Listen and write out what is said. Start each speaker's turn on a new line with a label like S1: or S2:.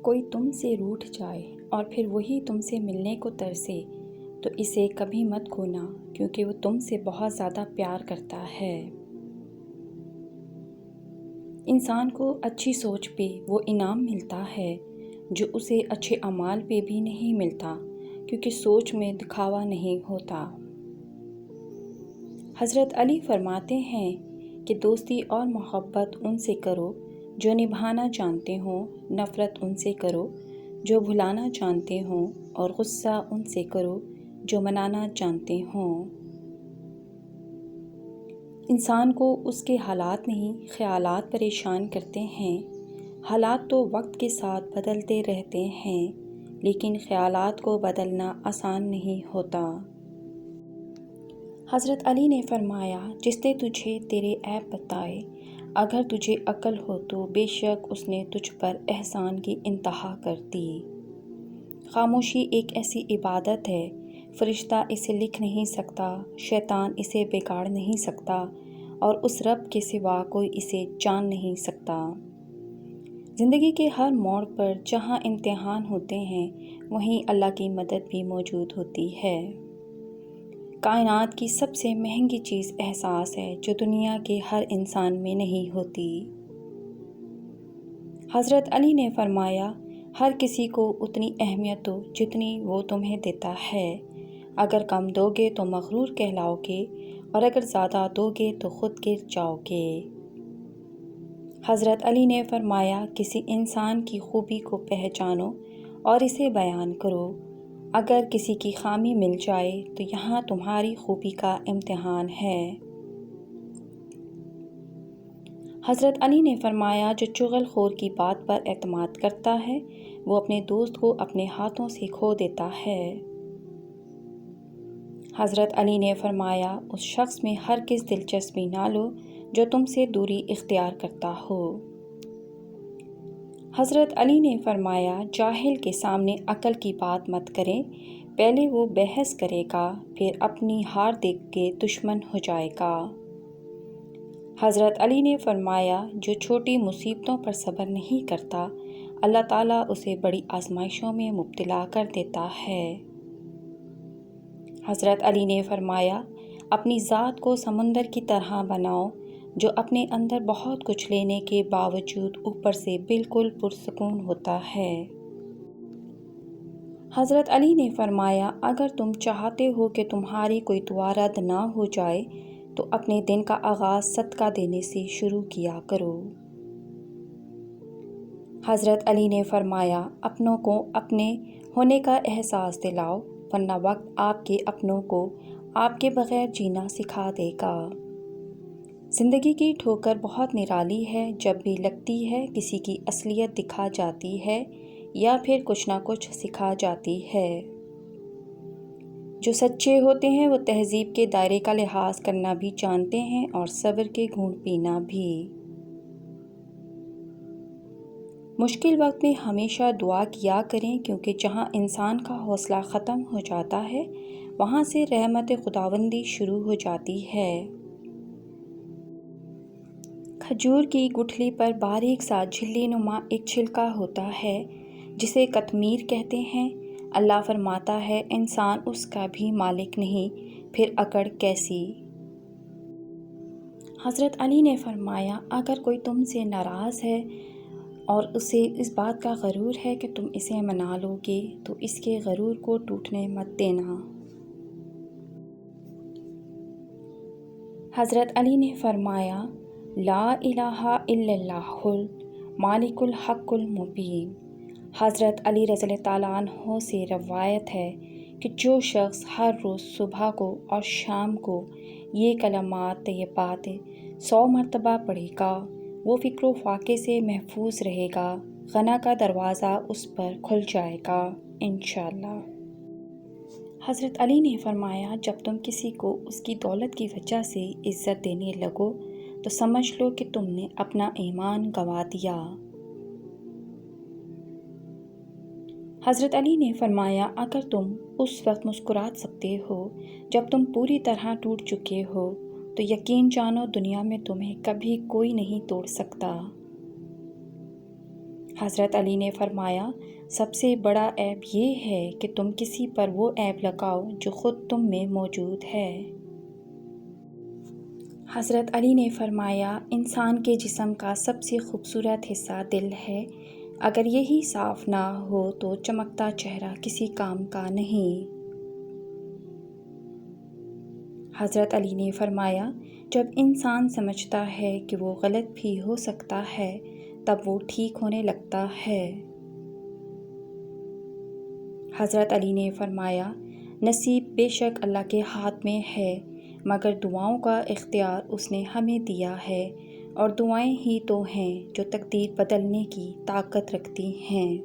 S1: کوئی تم سے روٹھ جائے اور پھر وہی تم سے ملنے کو ترسے تو اسے کبھی مت کھونا، کیونکہ وہ تم سے بہت زیادہ پیار کرتا ہے۔ انسان کو اچھی سوچ پہ وہ انعام ملتا ہے جو اسے اچھے اعمال پہ بھی نہیں ملتا، کیونکہ سوچ میں دکھاوا نہیں ہوتا۔ حضرت علی فرماتے ہیں کہ دوستی اور محبت ان سے کرو جو نبھانا جانتے ہوں، نفرت ان سے کرو جو بھلانا جانتے ہوں، اور غصہ ان سے کرو جو منانا جانتے ہوں۔ انسان کو اس کے حالات نہیں، خیالات پریشان کرتے ہیں۔ حالات تو وقت کے ساتھ بدلتے رہتے ہیں، لیکن خیالات کو بدلنا آسان نہیں ہوتا۔ حضرت علی نے فرمایا، جس نے تجھے تیرے عیب بتائے، اگر تجھے عقل ہو تو بے شک اس نے تجھ پر احسان کی انتہا کر دی۔ خاموشی ایک ایسی عبادت ہے، فرشتہ اسے لکھ نہیں سکتا، شیطان اسے بگاڑ نہیں سکتا، اور اس رب کے سوا کوئی اسے جان نہیں سکتا۔ زندگی کے ہر موڑ پر جہاں امتحان ہوتے ہیں، وہیں اللہ کی مدد بھی موجود ہوتی ہے۔ کائنات کی سب سے مہنگی چیز احساس ہے، جو دنیا کے ہر انسان میں نہیں ہوتی۔ حضرت علی نے فرمایا، ہر کسی کو اتنی اہمیت دو جتنی وہ تمہیں دیتا ہے۔ اگر کم دو گے تو مغرور کہلاؤ گے، اور اگر زیادہ دو گے تو خود گر جاؤ گے۔ حضرت علی نے فرمایا، کسی انسان کی خوبی کو پہچانو اور اسے بیان کرو۔ اگر کسی کی خامی مل جائے تو یہاں تمہاری خوبی کا امتحان ہے۔ حضرت علی نے فرمایا، جو چغل خور کی بات پر اعتماد کرتا ہے، وہ اپنے دوست کو اپنے ہاتھوں سے کھو دیتا ہے۔ حضرت علی نے فرمایا، اس شخص میں ہرگز دلچسپی نہ لو جو تم سے دوری اختیار کرتا ہو۔ حضرت علی نے فرمایا، جاہل کے سامنے عقل کی بات مت کریں، پہلے وہ بحث کرے گا، پھر اپنی ہار دیکھ کے دشمن ہو جائے گا۔ حضرت علی نے فرمایا، جو چھوٹی مصیبتوں پر صبر نہیں کرتا، اللہ تعالیٰ اسے بڑی آزمائشوں میں مبتلا کر دیتا ہے۔ حضرت علی نے فرمایا، اپنی ذات کو سمندر کی طرح بناؤ جو اپنے اندر بہت کچھ لینے کے باوجود اوپر سے بالکل پرسکون ہوتا ہے۔ حضرت علی نے فرمایا، اگر تم چاہتے ہو کہ تمہاری کوئی دعا رد نہ ہو جائے تو اپنے دن کا آغاز صدقہ دینے سے شروع کیا کرو۔ حضرت علی نے فرمایا، اپنوں کو اپنے ہونے کا احساس دلاؤ، ورنہ وقت آپ کے اپنوں کو آپ کے بغیر جینا سکھا دے گا۔ زندگی کی ٹھوکر بہت نرالی ہے، جب بھی لگتی ہے کسی کی اصلیت دکھا جاتی ہے یا پھر کچھ نہ کچھ سکھا جاتی ہے۔ جو سچے ہوتے ہیں وہ تہذیب کے دائرے کا لحاظ کرنا بھی جانتے ہیں اور صبر کے گھونٹ پینا بھی۔ مشکل وقت میں ہمیشہ دعا کیا کریں، کیونکہ جہاں انسان کا حوصلہ ختم ہو جاتا ہے، وہاں سے رحمت خداوندی شروع ہو جاتی ہے۔ کھجور کی گٹھلی پر باریک سا جھلی نما ایک چھلکا ہوتا ہے جسے قطمیر کہتے ہیں۔ اللہ فرماتا ہے، انسان اس کا بھی مالک نہیں، پھر اکڑ کیسی؟ حضرت علی نے فرمایا، اگر کوئی تم سے ناراض ہے اور اسے اس بات کا غرور ہے کہ تم اسے منا لو گے تو اس کے غرور کو ٹوٹنے مت دینا۔ حضرت علی نے فرمایا، لا الہ الا اللہ المالک الحق المبین۔ حضرت علی رضی اللہ تعالیٰ عنہ سے روایت ہے کہ جو شخص ہر روز صبح کو اور شام کو یہ کلمات طیبات 100 مرتبہ پڑھے گا، وہ فکر و فاقے سے محفوظ رہے گا، غنا کا دروازہ اس پر کھل جائے گا انشاءاللہ۔ حضرت علی نے فرمایا، جب تم کسی کو اس کی دولت کی وجہ سے عزت دینے لگو تو سمجھ لو کہ تم نے اپنا ایمان گنوا دیا۔ حضرت علی نے فرمایا، اگر تم اس وقت مسکرا سکتے ہو جب تم پوری طرح ٹوٹ چکے ہو تو یقین جانو دنیا میں تمہیں کبھی کوئی نہیں توڑ سکتا۔ حضرت علی نے فرمایا، سب سے بڑا عیب یہ ہے کہ تم کسی پر وہ عیب لگاؤ جو خود تم میں موجود ہے۔ حضرت علی نے فرمایا، انسان کے جسم کا سب سے خوبصورت حصہ دل ہے، اگر یہی صاف نہ ہو تو چمکتا چہرہ کسی کام کا نہیں۔ حضرت علی نے فرمایا، جب انسان سمجھتا ہے کہ وہ غلط بھی ہو سکتا ہے تب وہ ٹھیک ہونے لگتا ہے۔ حضرت علی نے فرمایا، نصیب بے شک اللہ کے ہاتھ میں ہے، مگر دعاؤں کا اختیار اس نے ہمیں دیا ہے، اور دعائیں ہی تو ہیں جو تقدیر بدلنے کی طاقت رکھتی ہیں۔